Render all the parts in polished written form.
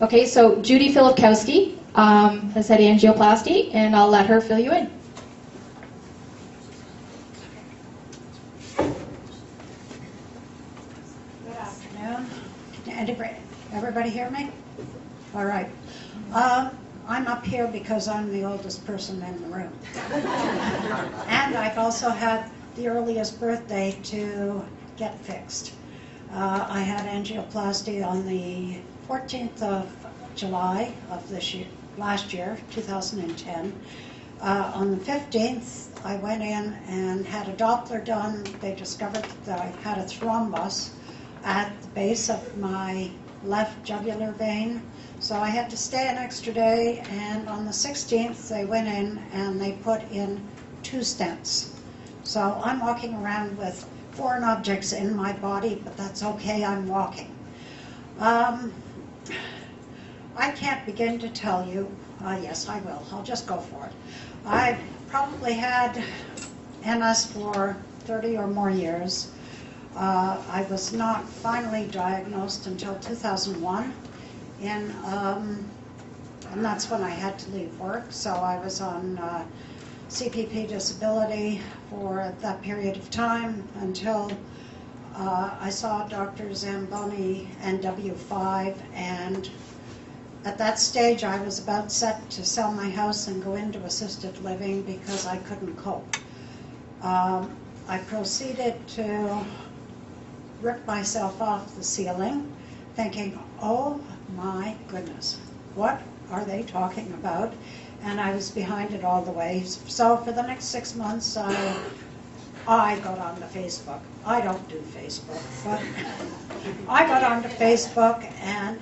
Okay, so Judy Filipkowski has had angioplasty, and I'll let her fill you in. Good afternoon. Can everybody hear me? All right. I'm up here because I'm the oldest person in the room. And I've also had the earliest birthday to get fixed. I had angioplasty on the 14th of July of last year, 2010. On the 15th, I went in and had a Doppler done. They discovered that I had a thrombus at the base of my left jugular vein. So I had to stay an extra day, and on the 16th, they went in and they put in 2 stents. So I'm walking around with foreign objects in my body, but that's okay, I'm walking. I can't begin to tell you, yes I will, I'll just go for it. I've probably had MS for 30 or more years. I was not finally diagnosed until 2001, and that's when I had to leave work, so I was on CPP disability for that period of time until I saw Dr. Zamboni NW5, and at that stage I was about set to sell my house and go into assisted living because I couldn't cope. I proceeded to rip myself off the ceiling thinking, oh my goodness, what are they talking about? And I was behind it all the way. So for the next 6 months, I got onto Facebook. I don't do Facebook, but I got onto Facebook, and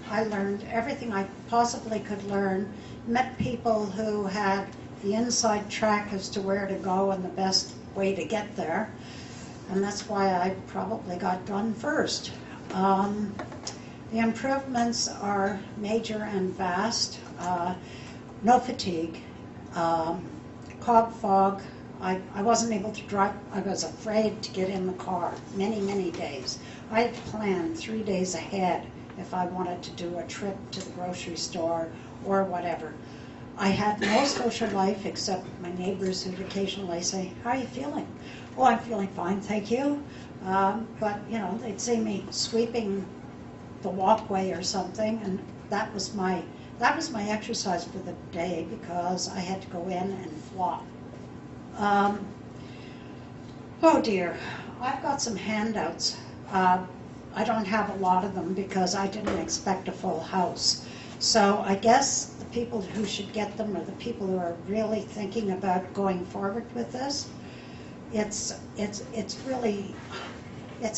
I learned everything I possibly could learn, met people who had the inside track as to where to go and the best way to get there, and that's why I probably got done first. The improvements are major and vast. No fatigue, cog fog. I wasn't able to drive. I was afraid to get in the car many days. I had planned 3 days ahead if I wanted to do a trip to the grocery store or whatever. I had no social life except my neighbors who'd occasionally say, "How are you feeling?" "Oh, I'm feeling fine, thank you." But you know, they'd see me sweeping the walkway or something, and that was my exercise for the day because I had to go in and flop. Oh dear, I've got some handouts. I don't have a lot of them because I didn't expect a full house. So I guess the people who should get them are the people who are really thinking about going forward with this. It's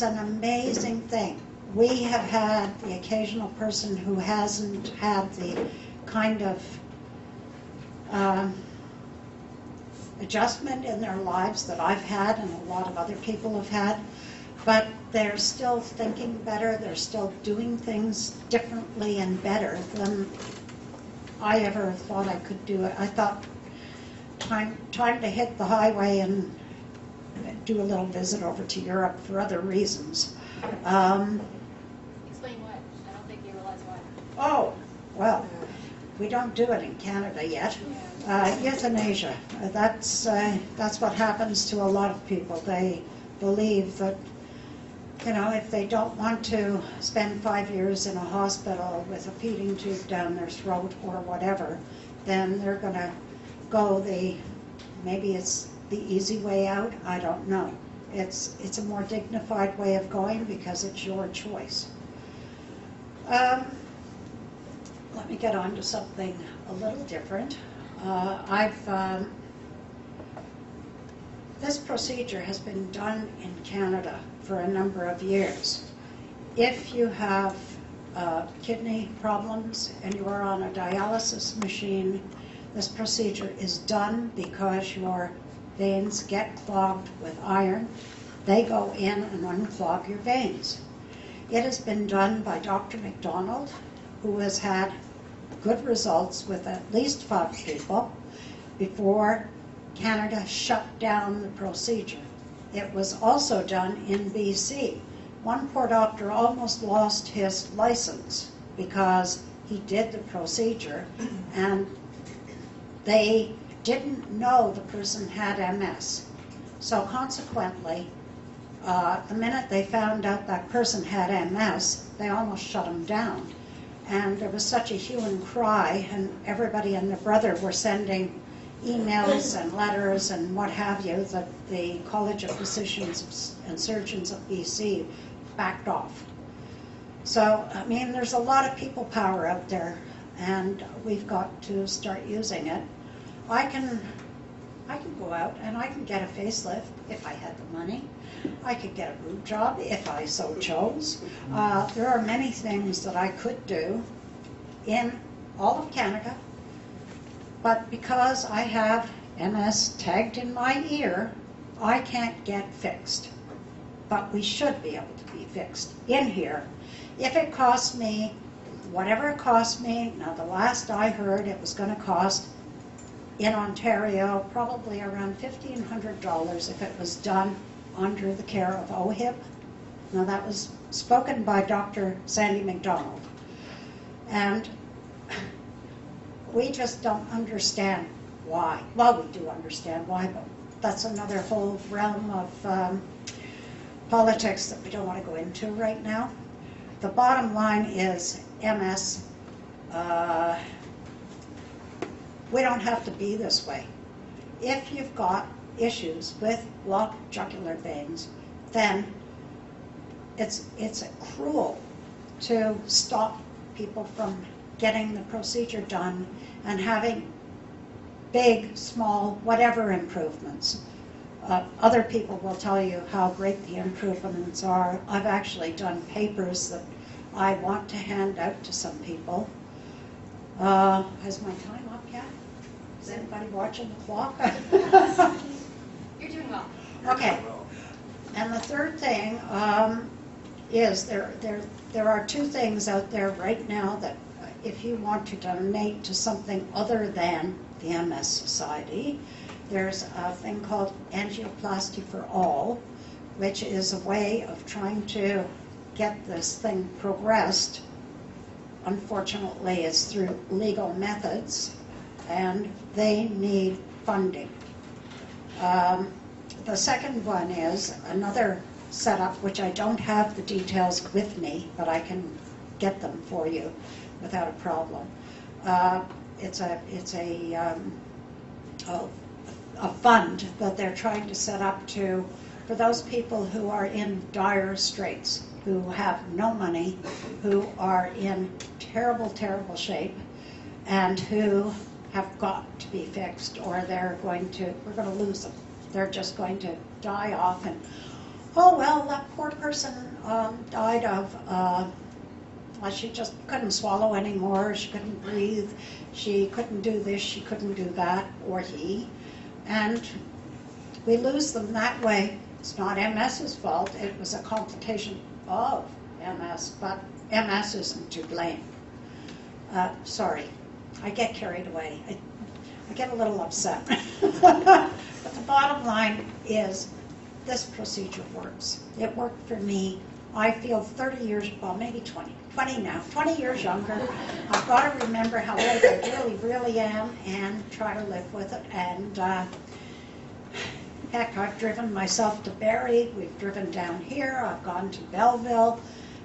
an amazing thing. We have had the occasional person who hasn't had the kind of adjustment in their lives that I've had and a lot of other people have had, but they're still thinking better, they're still doing things differently and better than I ever thought I could do it. I thought time to hit the highway and do a little visit over to Europe for other reasons. Explain what? I don't think you realize why. Oh, well, we don't do it in Canada yet. Euthanasia, that's what happens to a lot of people. They believe that, you know, if they don't want to spend 5 years in a hospital with a feeding tube down their throat or whatever, then they're going to go maybe it's the easy way out, I don't know. It's a more dignified way of going because it's your choice. Let me get on to something a little different. This procedure has been done in Canada for a number of years. If you have kidney problems and you are on a dialysis machine, this procedure is done because your veins get clogged with iron. They go in and unclog your veins. It has been done by Dr. McDonald, who has had good results with at least 5 people before Canada shut down the procedure. It was also done in BC. One poor doctor almost lost his license because he did the procedure and they didn't know the person had MS. So consequently, the minute they found out that person had MS, they almost shut him down. And there was such a hue and cry, and everybody and their brother were sending emails and letters and what have you, that the College of Physicians and Surgeons of BC backed off. So, I mean, there's a lot of people power out there, and we've got to start using it. I can go out and I can get a facelift if I had the money. I could get a boob job if I so chose. There are many things that I could do in all of Canada, but because I have MS tagged in my ear, I can't get fixed. But we should be able to be fixed in here. If it costs me, whatever it costs me, now the last I heard it was going to cost in Ontario probably around $1,500 if it was done under the care of OHIP. Now that was spoken by Dr. Sandy McDonald. And we just don't understand why. Well, we do understand why, but that's another whole realm of politics that we don't want to go into right now. The bottom line is MS. We don't have to be this way. If you've got issues with blocked jugular veins, then it's cruel to stop people from getting the procedure done and having big, small, whatever improvements. Other people will tell you how great the improvements are. I've actually done papers that I want to hand out to some people. Has my time up yet? Is anybody watching the clock? You're doing well. Okay. And the third thing is there are two things out there right now that if you want to donate to something other than the MS Society, there's a thing called Angioplasty for All, which is a way of trying to get this thing progressed. Unfortunately, it's through legal methods, and they need funding. The second one is another setup, which I don't have the details with me, but I can get them for you without a problem. It's a fund that they're trying to set up for those people who are in dire straits, who have no money, who are in terrible, terrible shape, and who have got to be fixed, or we're going to lose them. They're just going to die off, and oh well, that poor person died of, well, she just couldn't swallow anymore, she couldn't breathe, she couldn't do this, she couldn't do that, or he, and we lose them that way. It's not MS's fault, it was a complication of MS, but MS isn't to blame. Sorry, I get carried away. I get a little upset. But the bottom line is this procedure works. It worked for me. I feel 30 years, well maybe 20 now, 20 years younger. I've got to remember how old I really, really am and try to live with it. And heck, I've driven myself to Barrie. We've driven down here. I've gone to Belleville.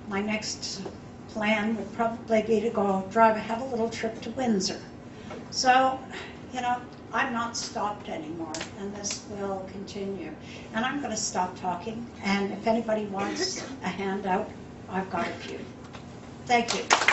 My next plan would probably be to go have a little trip to Windsor. So, you know, I'm not stopped anymore, and this will continue. And I'm going to stop talking, and if anybody wants a handout, I've got a few. Thank you.